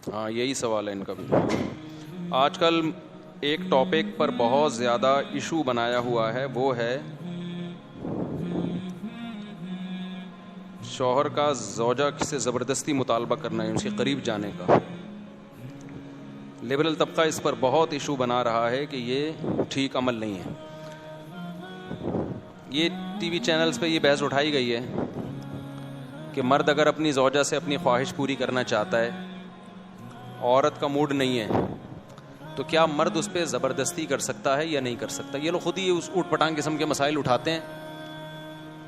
ہاں یہی سوال ہے ان کا بھی. آج کل ایک ٹاپک پر بہت زیادہ ایشو بنایا ہوا ہے, وہ ہے شوہر کا زوجہ سے زبردستی مطالبہ کرنا ہے ان کے قریب جانے کا. لبرل طبقہ اس پر بہت ایشو بنا رہا ہے کہ یہ ٹھیک عمل نہیں ہے. یہ ٹی وی چینلز پہ یہ بحث اٹھائی گئی ہے کہ مرد اگر اپنی زوجہ سے اپنی خواہش پوری کرنا چاہتا ہے, عورت کا موڈ نہیں ہے, تو کیا مرد اس پہ زبردستی کر سکتا ہے یا نہیں کر سکتا. یہ لوگ خود ہی اس اوٹ پٹانگ قسم کے مسائل اٹھاتے ہیں,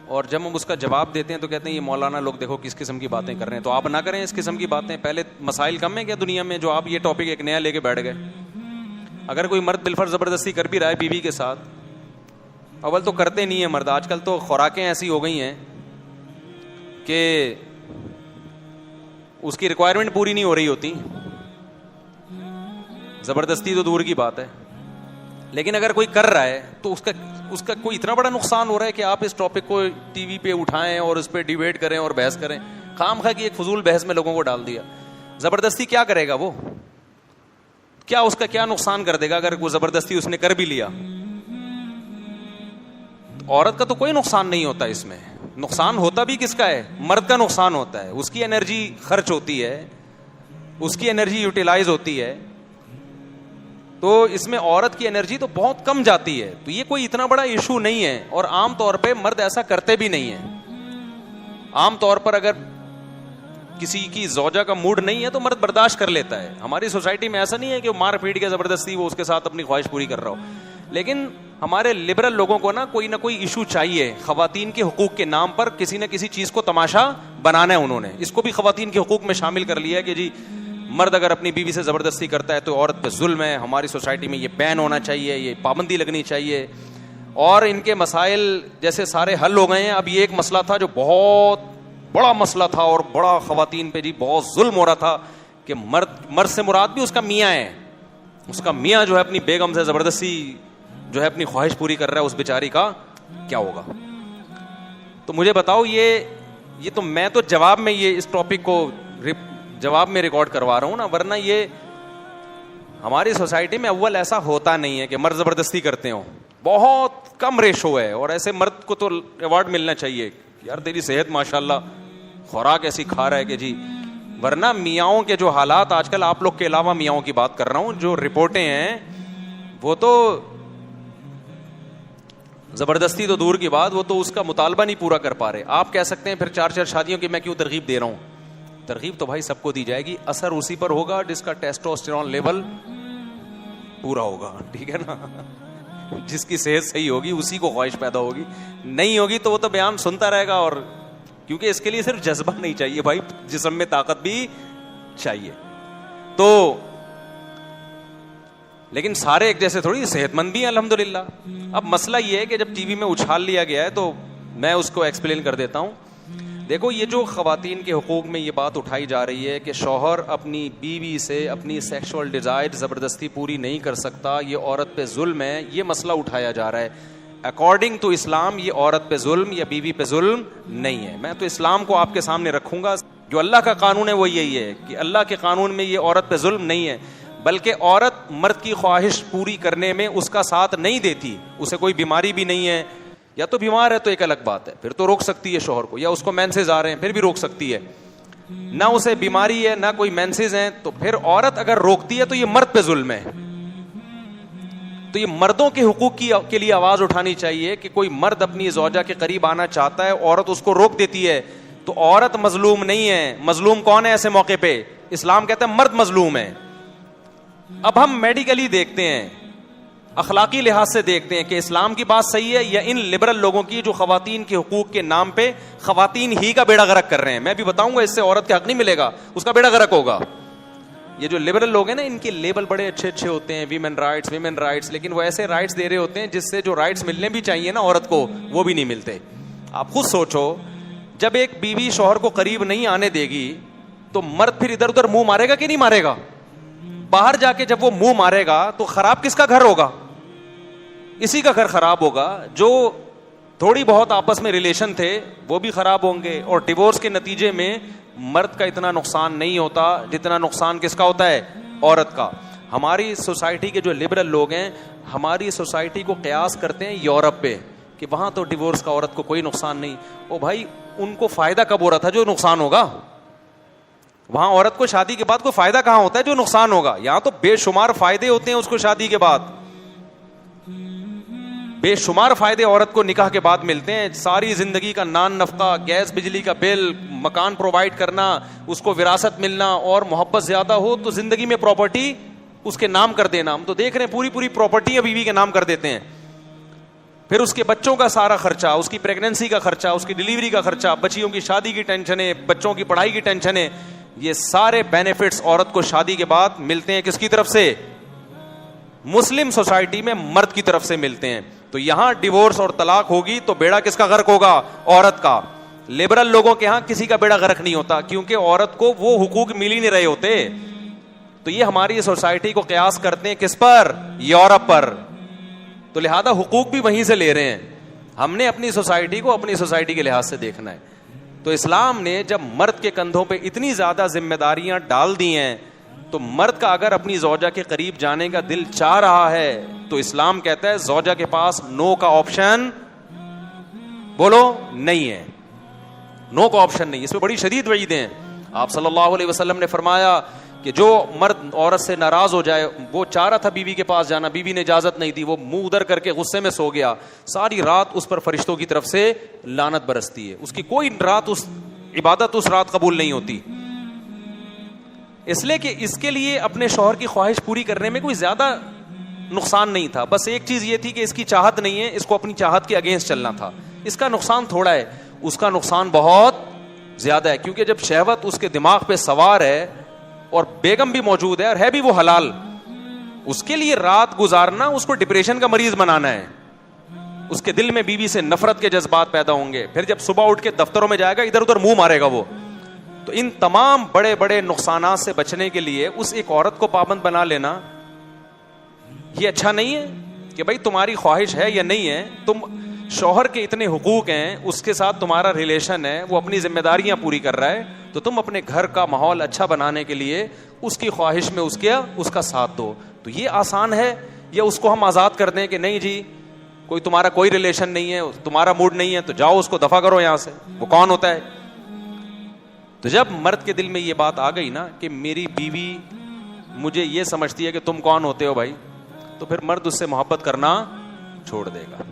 اور جب ہم اس کا جواب دیتے ہیں تو کہتے ہیں یہ مولانا لوگ دیکھو کس قسم کی باتیں کر رہے ہیں. تو آپ نہ کریں اس قسم کی باتیں. پہلے مسائل کم ہیں کیا دنیا میں جو آپ یہ ٹاپک ایک نیا لے کے بیٹھ گئے. اگر کوئی مرد بالفرض زبردستی کر بھی رہا ہے بیوی کے ساتھ, اول تو کرتے نہیں ہیں مرد. آج کل تو خوراکیں ایسی ہو گئی ہیں کہ اس کی ریکوائرمنٹ پوری نہیں ہو رہی ہوتی, زبردستی تو دور کی بات ہے. لیکن اگر کوئی کر رہا ہے تو اس کا کوئی اتنا بڑا نقصان ہو رہا ہے کہ آپ اس ٹاپک کو ٹی وی پہ اٹھائیں اور اس پہ ڈیبیٹ کریں اور بحث کریں. خام خواہ کی ایک فضول بحث میں لوگوں کو ڈال دیا. زبردستی کیا کرے گا وہ, کیا اس کا کیا نقصان کر دے گا اگر وہ زبردستی اس نے کر بھی لیا. عورت کا تو کوئی نقصان نہیں ہوتا اس میں. نقصان ہوتا بھی کس کا ہے, مرد کا نقصان ہوتا ہے. اس کی انرجی خرچ ہوتی ہے, اس کی انرجی یوٹیلائز ہوتی ہے, تو اس میں عورت کی انرجی تو بہت کم جاتی ہے. تو یہ کوئی اتنا بڑا ایشو نہیں ہے, اور عام طور پہ مرد ایسا کرتے بھی نہیں ہیں. عام طور پر اگر کسی کی زوجہ کا موڈ نہیں ہے تو مرد برداشت کر لیتا ہے. ہماری سوسائٹی میں ایسا نہیں ہے کہ وہ مار پیٹ کے زبردستی وہ اس کے ساتھ اپنی خواہش پوری کر رہا ہو. لیکن ہمارے لبرل لوگوں کو نا کوئی نہ کوئی ایشو چاہیے. خواتین کے حقوق کے نام پر کسی نہ کسی چیز کو تماشا بنانا ہے. انہوں نے اس کو بھی خواتین کے حقوق میں شامل کر لیا ہے کہ جی مرد اگر اپنی بیوی سے زبردستی کرتا ہے تو عورت پہ ظلم ہے. ہماری سوسائٹی میں یہ بین ہونا چاہیے, یہ پابندی لگنی چاہیے. اور ان کے مسائل جیسے سارے حل ہو گئے ہیں. اب یہ ایک مسئلہ تھا جو بہت بڑا مسئلہ تھا اور بڑا خواتین پہ جی بہت ظلم ہو رہا تھا کہ مرد سے مراد بھی اس کا میاں ہے. اس کا میاں جو ہے اپنی بیگم سے زبردستی جو ہے اپنی خواہش پوری کر رہا ہے, اس بیچاری کا کیا ہوگا. تو مجھے بتاؤ, یہ تو میں تو جواب میں یہ اس ٹاپک کو جواب میں ریکارڈ کروا رہا ہوں نا, ورنہ یہ ہماری سوسائٹی میں اول ایسا ہوتا نہیں ہے کہ مرد زبردستی کرتے ہوں. بہت کم ریشو ہے, اور ایسے مرد کو تو ایوارڈ ملنا چاہیے یار تیری صحت ماشاءاللہ, خوراک ایسی کھا رہا ہے کہ جی. ورنہ میاؤں کے جو حالات آج کل, آپ لوگ کے علاوہ میاؤں کی بات کر رہا ہوں, جو رپورٹیں ہیں وہ تو زبردستی تو دور کی بات, وہ تو اس کا مطالبہ نہیں پورا کر پا رہے. آپ کہہ سکتے ہیں پھر 4 شادیوں کی میں کیوں ترغیب دے رہا ہوں. ترغیب تو بھائی سب کو دی جائے گی, اثر اسی پر ہوگا جس کا ٹیسٹوسٹیرون لیول پورا ہوگا, ٹھیک ہے نا. جس کی صحت صحیح ہوگی اسی کو خواہش پیدا ہوگی, نہیں ہوگی تو وہ تو بیان سنتا رہے گا. اور کیونکہ اس کے لیے صرف جذبہ نہیں چاہیے بھائی, جسم میں طاقت بھی چاہیے. تو لیکن سارے ایک جیسے تھوڑی, صحت مند بھی ہیں الحمدللہ. اب مسئلہ یہ ہے کہ جب ٹی وی میں اچھال لیا گیا ہے تو میں اس کو ایکسپلین کر دیتا ہوں. دیکھو, یہ جو خواتین کے حقوق میں یہ بات اٹھائی جا رہی ہے کہ شوہر اپنی بیوی سے اپنی سیکشول ڈیزائر زبردستی پوری نہیں کر سکتا, یہ عورت پہ ظلم ہے, یہ مسئلہ اٹھایا جا رہا ہے. اکارڈنگ ٹو اسلام یہ عورت پہ ظلم یا بیوی پہ ظلم نہیں ہے. میں تو اسلام کو آپ کے سامنے رکھوں گا. جو اللہ کا قانون ہے وہ یہی ہے کہ اللہ کے قانون میں یہ عورت پہ ظلم نہیں ہے, بلکہ عورت مرد کی خواہش پوری کرنے میں اس کا ساتھ نہیں دیتی. اسے کوئی بیماری بھی نہیں ہے, یا تو بیمار ہے تو ایک الگ بات ہے, پھر تو روک سکتی ہے شوہر کو, یا اس کو مینسز آ رہے ہیں پھر بھی روک سکتی ہے. نہ اسے بیماری ہے نہ کوئی مینسز ہیں, تو پھر عورت اگر روکتی ہے تو یہ مرد پہ ظلم ہے. تو یہ مردوں کے حقوق کے لیے آواز اٹھانی چاہیے کہ کوئی مرد اپنی زوجہ کے قریب آنا چاہتا ہے, عورت اس کو روک دیتی ہے, تو عورت مظلوم نہیں ہے. مظلوم کون ہے ایسے موقع پہ؟ اسلام کہتا ہے مرد مظلوم ہے. اب ہم میڈیکلی دیکھتے ہیں, اخلاقی لحاظ سے دیکھتے ہیں کہ اسلام کی بات صحیح ہے یا ان لبرل لوگوں کی جو خواتین کے حقوق کے نام پہ خواتین ہی کا بیڑا غرق کر رہے ہیں. میں بھی بتاؤں گا, اس سے عورت کا حق نہیں ملے گا, اس کا بیڑا غرق ہوگا. یہ جو لبرل لوگ ہیں نا, ان کے لیبل بڑے اچھے اچھے ہوتے ہیں, ویمن رائٹس, لیکن وہ ایسے رائٹس دے رہے ہوتے ہیں جس سے جو رائٹس ملنے بھی چاہیے نا عورت کو, وہ بھی نہیں ملتے. آپ خود سوچو, جب ایک بیوی شوہر کو قریب نہیں آنے دے گی تو مرد پھر ادھر ادھر منہ مارے گا کہ نہیں مارے گا؟ باہر جا کے جب وہ منہ مارے گا تو خراب کس کا گھر ہوگا؟ اسی کا گھر خراب ہوگا. جو تھوڑی بہت آپس میں ریلیشن تھے وہ بھی خراب ہوں گے, اور ڈیورس کے نتیجے میں مرد کا اتنا نقصان نہیں ہوتا جتنا نقصان کس کا ہوتا ہے؟ عورت کا. ہماری سوسائٹی کے جو لبرل لوگ ہیں ہماری سوسائٹی کو قیاس کرتے ہیں یورپ پہ کہ وہاں تو ڈیورس کا عورت کو کوئی نقصان نہیں. او بھائی ان کو فائدہ کب ہو رہا تھا جو نقصان ہوگا؟ وہاں عورت کو شادی کے بعد کوئی فائدہ کہاں ہوتا ہے جو نقصان ہوگا؟ یہاں تو بے شمار فائدے ہوتے ہیں اس کو شادی کے بعد, بے شمار فائدے عورت کو نکاح کے بعد ملتے ہیں. ساری زندگی کا نان نفقہ, گیس بجلی کا بل, مکان پرووائڈ کرنا, اس کو وراثت ملنا, اور محبت زیادہ ہو تو زندگی میں پراپرٹی اس کے نام کر دینا. ہم تو دیکھ رہے ہیں پوری پوری پراپرٹیاں بیوی کے نام کر دیتے ہیں. پھر اس کے بچوں کا سارا خرچہ, اس کی پریگننسی کا خرچہ, اس کی ڈلیوری کا خرچہ, بچیوں کی شادی کی ٹینشنیں, بچوں کی پڑھائی کی ٹینشنیں. یہ سارے بینیفٹس عورت کو شادی کے بعد ملتے ہیں کس کی طرف سے؟ مسلم سوسائٹی میں مرد کی طرف سے ملتے ہیں. تو یہاں ڈیورس اور طلاق ہوگی تو بیڑا کس کا غرق ہوگا؟ عورت کا. لبرل لوگوں کے ہاں کسی کا بیڑا غرق نہیں ہوتا کیونکہ عورت کو وہ حقوق مل ہی نہیں رہے ہوتے. تو یہ ہماری سوسائٹی کو قیاس کرتے ہیں کس پر؟ یورپ پر. تو لہذا حقوق بھی وہیں سے لے رہے ہیں. ہم نے اپنی سوسائٹی کو اپنی سوسائٹی کے لحاظ سے دیکھنا ہے. تو اسلام نے جب مرد کے کندھوں پہ اتنی زیادہ ذمہ داریاں ڈال دی ہیں تو مرد کا اگر اپنی زوجہ کے قریب جانے کا دل چاہ رہا ہے تو اسلام کہتا ہے زوجہ کے پاس نو کا آپشن بولو نہیں ہے. نو کا آپشن نہیں. اس میں بڑی شدید وعیدیں ہیں. آپ صلی اللہ علیہ وسلم نے فرمایا کہ جو مرد عورت سے ناراض ہو جائے, وہ چاہ رہا تھا بیوی کے پاس جانا, بیوی نے اجازت نہیں دی, وہ منہ ادھر کر کے غصے میں سو گیا, ساری رات اس پر فرشتوں کی طرف سے لعنت برستی ہے. اس کی کوئی رات اس عبادت اس رات قبول نہیں ہوتی, اس لیے کہ اس کے لیے اپنے شوہر کی خواہش پوری کرنے میں کوئی زیادہ نقصان نہیں تھا. بس ایک چیز یہ تھی کہ اس کی چاہت نہیں ہے, اس کو اپنی چاہت کے اگینسٹ چلنا تھا. اس کا نقصان تھوڑا ہے, اس کا نقصان بہت زیادہ ہے, کیونکہ جب شہوت اس کے دماغ پہ سوار ہے اور بیگم بھی موجود ہے اور ہے بھی وہ حلال, اس کے لیے رات گزارنا اس کو ڈپریشن کا مریض بنانا ہے. اس کے دل میں بیوی سے نفرت کے جذبات پیدا ہوں گے. پھر جب صبح اٹھ کے دفتروں میں جائے گا ادھر ادھر منہ مارے گا وہ. تو ان تمام بڑے بڑے نقصانات سے بچنے کے لیے اس ایک عورت کو پابند بنا لینا یہ اچھا نہیں ہے کہ بھائی تمہاری خواہش ہے یا نہیں ہے, تم شوہر کے اتنے حقوق ہیں, اس کے ساتھ تمہارا ریلیشن ہے, وہ اپنی ذمہ داریاں پوری کر رہا ہے, تو تم اپنے گھر کا ماحول اچھا بنانے کے لیے اس کی خواہش میں اس کا ساتھ دو. تو یہ آسان ہے. یا اس کو ہم آزاد کر دیں کہ نہیں جی کوئی تمہارا کوئی ریلیشن نہیں ہے, تمہارا موڈ نہیں ہے, تو جاؤ اس کو دفع کرو یہاں سے. وہ کون ہوتا ہے؟ تو جب مرد کے دل میں یہ بات آ گئی نا کہ میری بیوی مجھے یہ سمجھتی ہے کہ تم کون ہوتے ہو بھائی, تو پھر مرد اس سے محبت کرنا چھوڑ دے گا.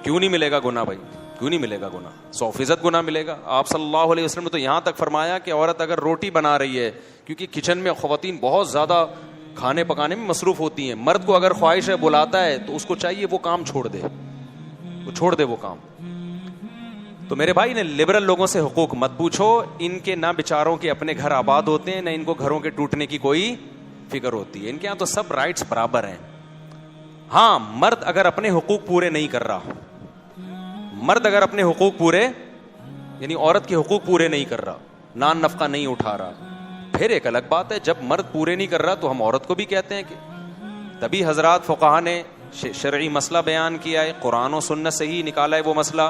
کیوں نہیں ملے گا گناہ بھائی؟ کیوں نہیں ملے گا گناہ؟ 100% گناہ ملے گا. آپ صلی اللہ علیہ وسلم نے تو یہاں تک فرمایا کہ عورت اگر روٹی بنا رہی ہے, کیونکہ کچن میں خواتین بہت زیادہ کھانے پکانے میں مصروف ہوتی ہیں, مرد کو اگر خواہش ہے بلاتا ہے تو اس کو چاہیے وہ کام چھوڑ دے, وہ چھوڑ دے وہ کام. تو میرے بھائی نے لبرل لوگوں سے حقوق مت پوچھو, ان کے نہ بیچاروں کے اپنے گھر آباد ہوتے ہیں, نہ ان کو گھروں کے ٹوٹنے کی کوئی فکر ہوتی ہے. ان کے یہاں تو سب رائٹس برابر ہیں. ہاں مرد اگر اپنے حقوق پورے نہیں کر رہا, مرد اگر اپنے حقوق پورے یعنی عورت کے حقوق پورے نہیں کر رہا, نان نفقہ نہیں اٹھا رہا, پھر ایک الگ بات ہے. جب مرد پورے نہیں کر رہا تو ہم عورت کو بھی کہتے ہیں کہ تبھی حضرات فقہا نے شرعی مسئلہ بیان کیا ہے, قرآن و سنت سے ہی نکالا ہے وہ مسئلہ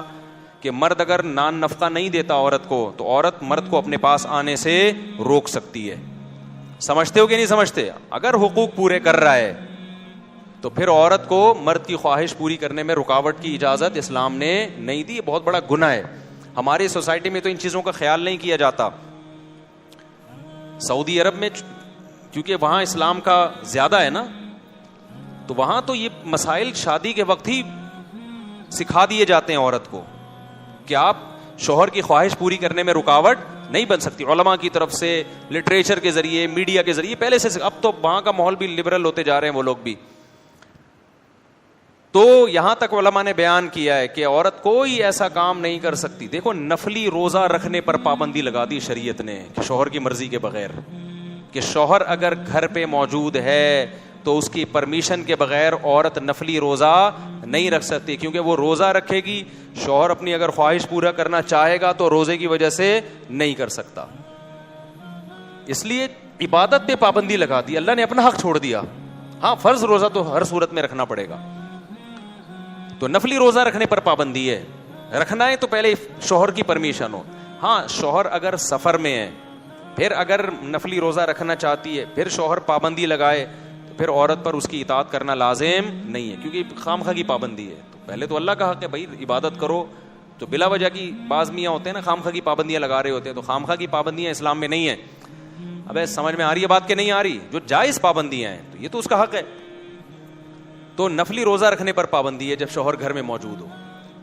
کہ مرد اگر نان نفقہ نہیں دیتا عورت کو تو عورت مرد کو اپنے پاس آنے سے روک سکتی ہے. سمجھتے ہو کہ نہیں سمجھتے؟ اگر حقوق پورے کر رہا ہے تو پھر عورت کو مرد کی خواہش پوری کرنے میں رکاوٹ کی اجازت اسلام نے نہیں دی. بہت بڑا گناہ ہے. ہماری سوسائٹی میں تو ان چیزوں کا خیال نہیں کیا جاتا. سعودی عرب میں کیونکہ وہاں اسلام کا زیادہ ہے نا, تو وہاں تو یہ مسائل شادی کے وقت ہی سکھا دیے جاتے ہیں عورت کو کہ آپ شوہر کی خواہش پوری کرنے میں رکاوٹ نہیں بن سکتی. علماء کی طرف سے, لٹریچر کے ذریعے, میڈیا کے ذریعے پہلے سے. اب تو وہاں کا ماحول بھی لبرل ہوتے جا رہے ہیں وہ لوگ بھی. تو یہاں تک علماء نے بیان کیا ہے کہ عورت کوئی ایسا کام نہیں کر سکتی. دیکھو نفلی روزہ رکھنے پر پابندی لگا دی شریعت نے کہ شوہر کی مرضی کے بغیر, کہ شوہر اگر گھر پہ موجود ہے تو اس کی پرمیشن کے بغیر عورت نفلی روزہ نہیں رکھ سکتی, کیونکہ وہ روزہ رکھے گی, شوہر اپنی اگر خواہش پورا کرنا چاہے گا تو روزے کی وجہ سے نہیں کر سکتا. اس لیے عبادت پہ پابندی لگا دی, اللہ نے اپنا حق چھوڑ دیا. ہاں فرض روزہ تو ہر صورت میں رکھنا پڑے گا, تو نفلی روزہ رکھنے پر پابندی ہے. رکھنا ہے تو پہلے شوہر کی پرمیشن ہو. ہاں شوہر اگر سفر میں ہے، پھر اگر نفلی روزہ رکھنا چاہتی ہے، پھر شوہر پابندی لگائے تو پھر عورت پر اس کی اطاعت کرنا لازم نہیں ہے، کیونکہ خامخواہ کی پابندی ہے. تو پہلے تو اللہ کا حق ہے بھائی عبادت کرو. تو بلا وجہ کی بعض میاں ہوتے ہیں نا خامخواہ کی پابندیاں لگا رہے ہوتے ہیں، تو خامخواہ کی پابندیاں اسلام میں نہیں ہیں. ابے سمجھ میں آ رہی ہے بات کہ نہیں آ رہی؟ جو جائز پابندیاں ہیں تو یہ تو اس کا حق ہے. تو نفلی روزہ رکھنے پر پابندی ہے جب شوہر گھر میں موجود ہو.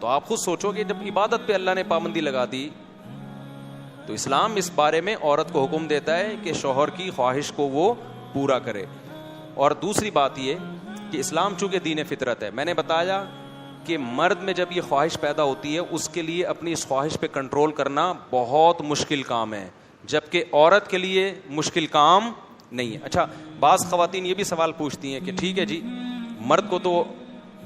تو آپ خود سوچو کہ جب عبادت پہ اللہ نے پابندی لگا دی تو اسلام اس بارے میں عورت کو حکم دیتا ہے کہ شوہر کی خواہش کو وہ پورا کرے. اور دوسری بات یہ کہ اسلام چونکہ دین فطرت ہے، میں نے بتایا کہ مرد میں جب یہ خواہش پیدا ہوتی ہے اس کے لیے اپنی اس خواہش پہ کنٹرول کرنا بہت مشکل کام ہے، جبکہ عورت کے لیے مشکل کام نہیں ہے. اچھا، بعض خواتین یہ بھی سوال پوچھتی ہیں کہ ٹھیک ہے جی، مرد کو تو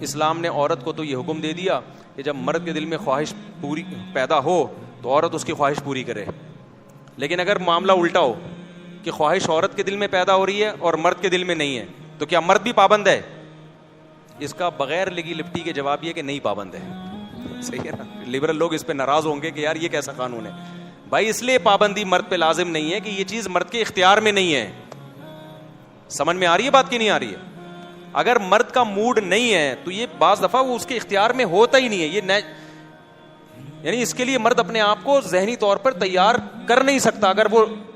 اسلام نے عورت کو تو یہ حکم دے دیا کہ جب مرد کے دل میں خواہش پوری پیدا ہو تو عورت اس کی خواہش پوری کرے، لیکن اگر معاملہ الٹا ہو کہ خواہش عورت کے دل میں پیدا ہو رہی ہے اور مرد کے دل میں نہیں ہے تو کیا مرد بھی پابند ہے؟ اس کا بغیر لگی لپٹی کے جواب یہ کہ نہیں پابند ہے. صحیح ہے نا؟ لبرل لوگ اس پہ ناراض ہوں گے کہ یار یہ کیسا قانون ہے. بھائی اس لیے پابندی مرد پہ لازم نہیں ہے کہ یہ چیز مرد کے اختیار میں نہیں ہے. سمجھ میں آ رہی ہے بات کی نہیں آ رہی ہے؟ اگر مرد کا موڈ نہیں ہے تو یہ بعض دفعہ وہ اس کے اختیار میں ہوتا ہی نہیں ہے. یہ یعنی اس کے لیے مرد اپنے آپ کو ذہنی طور پر تیار کر نہیں سکتا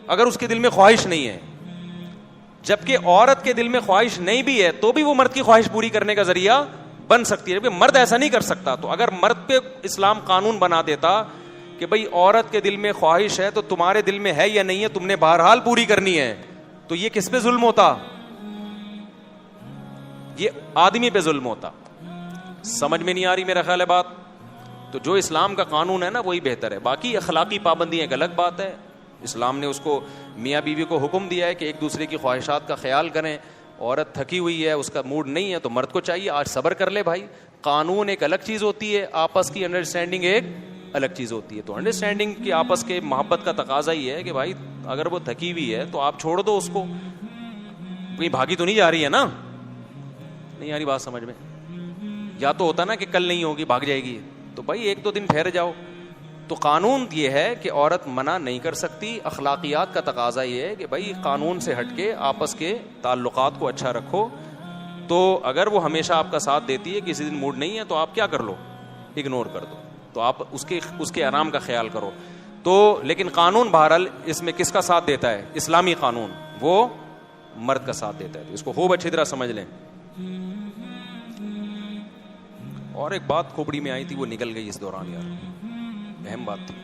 اگر اس کے دل میں خواہش نہیں ہے. جبکہ عورت کے دل میں خواہش نہیں بھی ہے تو بھی وہ مرد کی خواہش پوری کرنے کا ذریعہ بن سکتی ہے، جبکہ مرد ایسا نہیں کر سکتا. تو اگر مرد پہ اسلام قانون بنا دیتا کہ بھئی عورت کے دل میں خواہش ہے تو تمہارے دل میں ہے یا نہیں ہے تم نے بہرحال پوری کرنی ہے، تو یہ کس پہ ظلم ہوتا؟ یہ آدمی پہ ظلم ہوتا. سمجھ میں نہیں آ رہی میرا خیال ہے بات؟ تو جو اسلام کا قانون ہے نا وہی بہتر ہے. باقی اخلاقی پابندی ایک الگ بات ہے. اسلام نے اس کو میاں بیوی کو حکم دیا ہے کہ ایک دوسرے کی خواہشات کا خیال کریں. عورت تھکی ہوئی ہے، اس کا موڈ نہیں ہے تو مرد کو چاہیے آج صبر کر لے بھائی. قانون ایک الگ چیز ہوتی ہے، آپس کی انڈرسٹینڈنگ ایک الگ چیز ہوتی ہے. تو انڈرسٹینڈنگ کی آپس کے محبت کا تقاضا ہی ہے کہ بھائی اگر وہ تھکی ہوئی ہے تو آپ چھوڑ دو اس کو، کہیں بھاگی تو نہیں جا رہی ہے نا؟ نہیں آ رہی بات سمجھ میں؟ یا تو ہوتا نا کہ کل نہیں ہوگی بھاگ جائے گی، تو بھائی ایک دو دن ٹھہر جاؤ. تو قانون یہ ہے کہ عورت منع نہیں کر سکتی. اخلاقیات کا تقاضا یہ ہے کہ بھائی قانون سے ہٹ کے آپس کے تعلقات کو اچھا رکھو. تو اگر وہ ہمیشہ آپ کا ساتھ دیتی ہے، کسی دن موڈ نہیں ہے تو آپ کیا کر لو؟ اگنور کر دو. تو آپ اس کے آرام کا خیال کرو. تو لیکن قانون بہرحال اس میں کس کا ساتھ دیتا ہے؟ اسلامی قانون وہ مرد کا ساتھ دیتا ہے. تو اس کو خوب اچھی طرح سمجھ لیں. اور ایک بات کھوپڑی میں آئی تھی وہ نکل گئی اس دوران، یار اہم بات تھی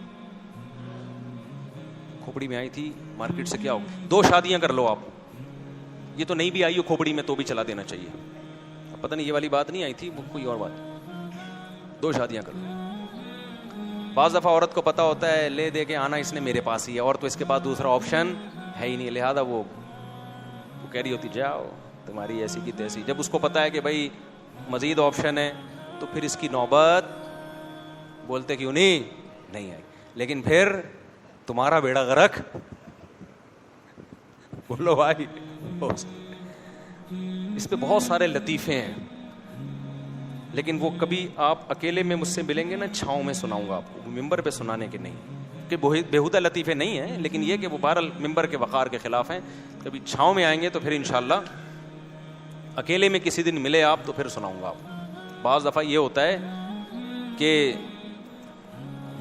کھوپڑی میں آئی تھی. مارکیٹ سے کیا ہو 2 شادیاں کر لو آپ. یہ تو نہیں بھی آئی ہو کھوپڑی میں تو بھی چلا دینا چاہیے. پتہ نہیں یہ والی بات نہیں آئی تھی، وہ کوئی اور بات. 2 شادیاں کر لو. بعض دفعہ عورت کو پتا ہوتا ہے لے دے کے آنا اس نے میرے پاس ہی ہے اور تو اس کے بعد دوسرا آپشن ہے ہی نہیں، لہذا وہ کہہ رہی ہوتی جاؤ تمہاری ایسی کی تیسی. جب اس کو پتا ہے کہ بھائی مزید آپشن ہے تو پھر اس کی نوبت بولتے کیوں نہیں آئی. لیکن پھر تمہارا بیڑا غرق بولو بھائی. اس پہ بہت سارے لطیفے ہیں، لیکن وہ کبھی آپ اکیلے میں مجھ سے ملیں گے نا چھاؤں میں سناؤں گا آپ کو، ممبر پہ سنانے کے نہیں کہ بےہودہ لطیفے نہیں ہیں، لیکن یہ کہ وہ بہرحال ممبر کے وقار کے خلاف ہیں. کبھی چھاؤں میں آئیں گے تو پھر انشاءاللہ اکیلے میں کسی دن ملے آپ تو پھر سناؤں گا آپ. بعض دفعہ یہ ہوتا ہے کہ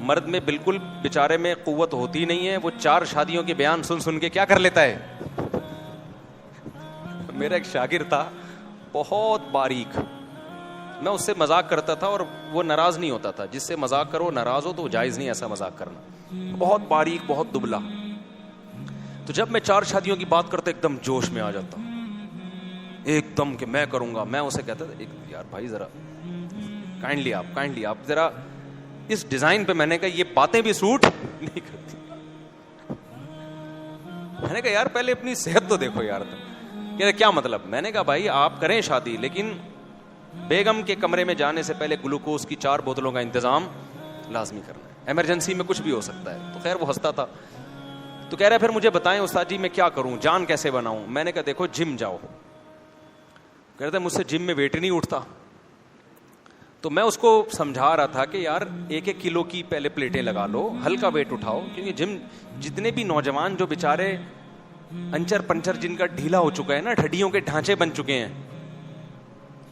مرد میں بالکل بیچارے میں قوت ہوتی نہیں ہے، وہ 4 شادیوں کے بیان سن کے کیا کر لیتا ہے. میرا ایک شاگرد تھا بہت باریک، میں اس سے مذاق کرتا تھا اور وہ ناراض نہیں ہوتا تھا. جس سے مذاق کرو ناراض ہو تو وہ جائز نہیں ایسا مذاق کرنا. بہت باریک، بہت دبلا. تو جب میں 4 شادیوں کی بات کرتا ایک دم جوش میں آ جاتا ایک دم کہ میں کروں گا. میں اسے کہتا تھا یار بھائی ذرا کائنڈلی آپ ذرا اس ڈیزائن پہ. میں نے کہا یہ باتیں بھی سوٹ نہیں کرتی. میں نے کہا یار پہلے اپنی صحت تو دیکھو یار. کہتے کیا مطلب؟ میں نے کہا بھائی آپ کریں شادی لیکن بیگم کے کمرے میں جانے سے پہلے گلوکوز کی 4 بوتلوں کا انتظام لازمی کرنا ہے، ایمرجنسی میں کچھ بھی ہو سکتا ہے. تو خیر وہ ہنستا تھا. تو کہہ رہا پھر مجھے بتائیں استاد جی میں کیا کروں، جان کیسے بناؤں؟ میں نے کہا دیکھو جم جاؤ. کہتے مجھ سے جم میں ویٹ نہیں اٹھتا. تو میں اس کو سمجھا رہا تھا کہ یار 1-1 کلو کی پہلے پلیٹیں لگا لو, ہلکا ویٹ اٹھاؤ, کیونکہ جم جتنے بھی نوجوان جو بےچارے انچر پنچر جن کا ڈھیلا ہو چکا ہے نا, ہڈیوں کے ڈھانچے بن چکے ہیں,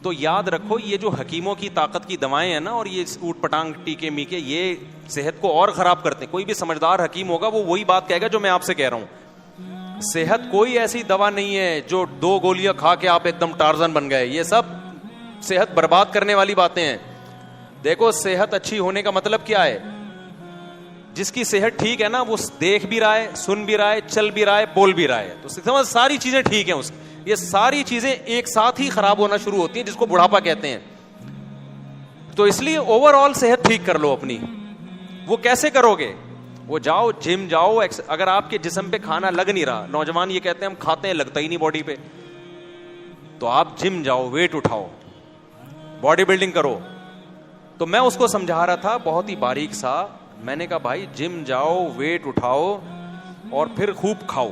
تو یاد رکھو یہ جو حکیموں کی طاقت کی دوائیں ہیں نا, اور یہ اوٹ پٹانگ ٹیکے میکے, یہ صحت کو اور خراب کرتے ہیں. کوئی بھی سمجھدار حکیم ہوگا وہ وہی بات کہے گا جو میں آپ سے کہہ رہا ہوں. صحت کوئی ایسی دوا نہیں ہے جو 2 گولیاں کھا کے آپ ایک دم ٹارزن بن گئے, یہ سب صحت برباد کرنے والی باتیں ہیں. دیکھو صحت اچھی ہونے کا مطلب کیا ہے؟ جس کی صحت ٹھیک ہے نا, وہ دیکھ بھی رہا ہے, سن بھی رہا ہے, چل بھی رہا ہے, بول بھی رہا ہے, تو سمجھ ساری چیزیں ٹھیک ہیں اس. یہ ساری چیزیں ایک ساتھ ہی خراب ہونا شروع ہوتی ہیں, جس کو بڑھاپا کہتے ہیں. تو اس لیے اوور آل صحت ٹھیک کر لو اپنی. وہ کیسے کرو گے؟ وہ جاؤ جم جاؤ. اگر آپ کے جسم پہ کھانا لگ نہیں رہا, نوجوان یہ کہتے ہیں ہم کھاتے ہیں لگتا ہی نہیں باڈی پہ, تو آپ جم جاؤ, ویٹ اٹھاؤ, باڈی بلڈنگ کرو. تو میں اس کو سمجھا رہا تھا بہت ہی باریک سا. میں نے کہا بھائی جم جاؤ, ویٹ اٹھاؤ اور پھر خوب کھاؤ.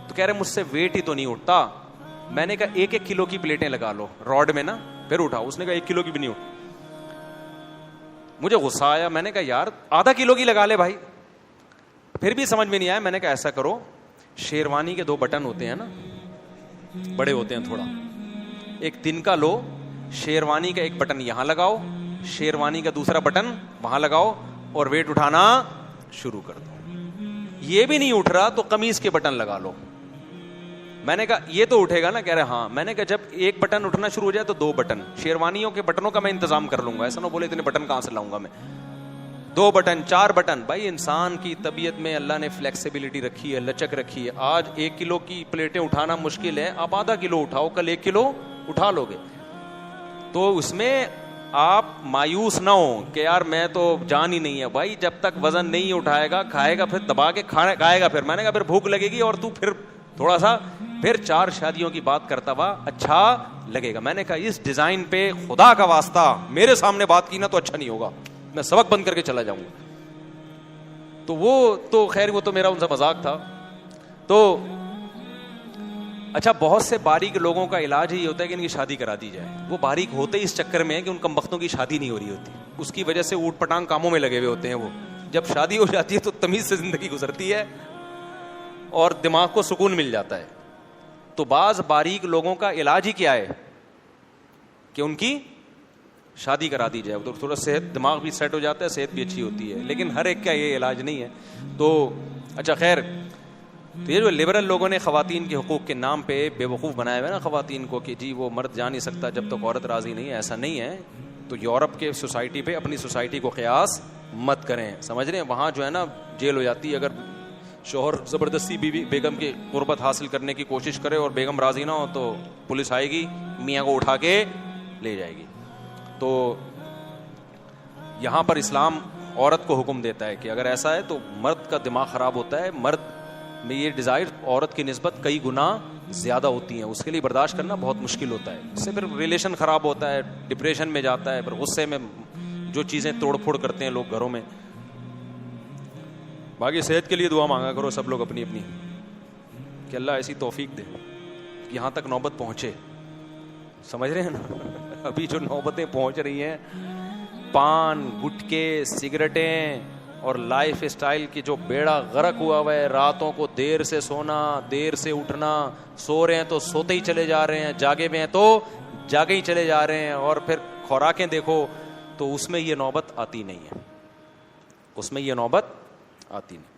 تو کہہ رہے مجھ سے ویٹ ہی تو نہیں اٹھتا. میں نے کہا 1-1 کلو کی پلیٹیں لگا لو راڈ میں نا, پھر اٹھاؤ. اس نے کہا 1 کلو کی بھی نہیں اٹھ. مجھے غصہ آیا. میں نے کہا یار ½ کلو کی لگا لے بھائی. پھر بھی سمجھ میں نہیں آیا. میں نے کہا ایسا کرو, شیروانی کے 2 بٹن ہوتے ہیں نا, بڑے ہوتے ہیں تھوڑا, ایک تنکا لو, شیروانی کا 1 بٹن یہاں لگاؤ, شیروانی کا دوسرا بٹن وہاں لگاؤ, اور ویٹ اٹھانا شروع کر دو. یہ بھی نہیں اٹھ رہا تو قمیض کے بٹن لگا لو. میں نے کہا یہ تو اٹھے گا نا؟ کہہ رہے ہاں. میں نے کہا جب 1 بٹن اٹھنا شروع ہو جائے تو 2 بٹن, شیروانیوں کے بٹنوں کا میں انتظام کر لوں گا. ایسا نہ بولے اتنے بٹن کہاں سے لاؤں گا میں. 2 بٹن 4 بٹن. بھائی انسان کی طبیعت میں اللہ نے فلیکسیبلٹی رکھی ہے, لچک رکھی ہے. آج 1 کلو کی پلیٹیں اٹھانا مشکل ہے, آپ ½ کلو اٹھاؤ, کل 1 کلو اٹھا لو گے. تو اس میں آپ مایوس نہ ہو کہ یار میں تو جان ہی نہیں ہے. بھائی جب تک وزن نہیں اٹھائے گا, کھائے گا, پھر دبا کے کھائے گا. پھر میں نے کہا پھر بھوک لگے گی, اور تو پھر تھوڑا سا پھر 4 شادیوں کی بات کرتا ہوا اچھا لگے گا. میں نے کہا اس ڈیزائن پہ خدا کا واسطہ میرے سامنے بات کی نا تو اچھا نہیں ہوگا, میں سبق بند کر کے چلا جاؤں گا. تو وہ تو خیر وہ تو میرا ان سے مذاق تھا. تو اچھا بہت سے باریک لوگوں کا علاج ہی ہوتا ہے کہ ان کی شادی کرا دی جائے. وہ باریک ہوتے اس چکر میں ہے کہ ان کمبختوں کی شادی نہیں ہو رہی ہوتی, اس کی وجہ سے اوٹ پٹانگ کاموں میں لگے ہوئے ہوتے ہیں. وہ جب شادی ہو جاتی ہے تو تمیز سے زندگی گزرتی ہے اور دماغ کو سکون مل جاتا ہے. تو بعض باریک لوگوں کا علاج ہی کیا ہے کہ ان کی شادی کرا دی جائے, تو تھوڑا صحت دماغ بھی سیٹ ہو جاتا ہے, صحت بھی اچھی ہوتی ہے. لیکن ہر ایک کا یہ علاج نہیں ہے. تو اچھا خیر, تو یہ جو لبرل لوگوں نے خواتین کے حقوق کے نام پہ بے وقوف بنایا ہوا ہے نا خواتین کو کہ جی وہ مرد جا نہیں سکتا جب تک عورت راضی نہیں ہے, ایسا نہیں ہے. تو یورپ کے سوسائٹی پہ اپنی سوسائٹی کو قیاس مت کریں. سمجھ رہے ہیں وہاں جو ہے نا جیل ہو جاتی ہے اگر شوہر زبردستی بیگم کی قربت حاصل کرنے کی کوشش کرے اور بیگم راضی نہ ہو تو پولیس آئے گی, میاں کو اٹھا کے لے جائے گی. تو یہاں پر اسلام عورت کو حکم دیتا ہے کہ اگر ایسا ہے تو مرد کا دماغ خراب ہوتا ہے, مرد میں یہ ڈیزائر عورت کی نسبت کئی گنا زیادہ ہوتی ہیں, اس کے لیے برداشت کرنا بہت مشکل ہوتا ہے. اس سے پھر ریلیشن خراب ہوتا ہے, ڈپریشن میں جاتا ہے, پھر غصے میں جو چیزیں توڑ پھوڑ کرتے ہیں لوگ گھروں میں. باقی صحت کے لیے دعا مانگا کرو سب لوگ اپنی اپنی, کہ اللہ ایسی توفیق دے یہاں تک نوبت پہنچے. سمجھ رہے ہیں نا ابھی جو نوبتیں پہنچ رہی ہیں, پان گٹکے سگریٹیں اور لائف اسٹائل کی جو بیڑا غرق ہوا ہے, راتوں کو دیر سے سونا, دیر سے اٹھنا, سو رہے ہیں تو سوتے ہی چلے جا رہے ہیں, جاگے میں ہیں تو جاگے ہی چلے جا رہے ہیں, اور پھر خوراکیں دیکھو تو اس میں یہ نوبت آتی نہیں ہے, اس میں یہ نوبت آتی نہیں.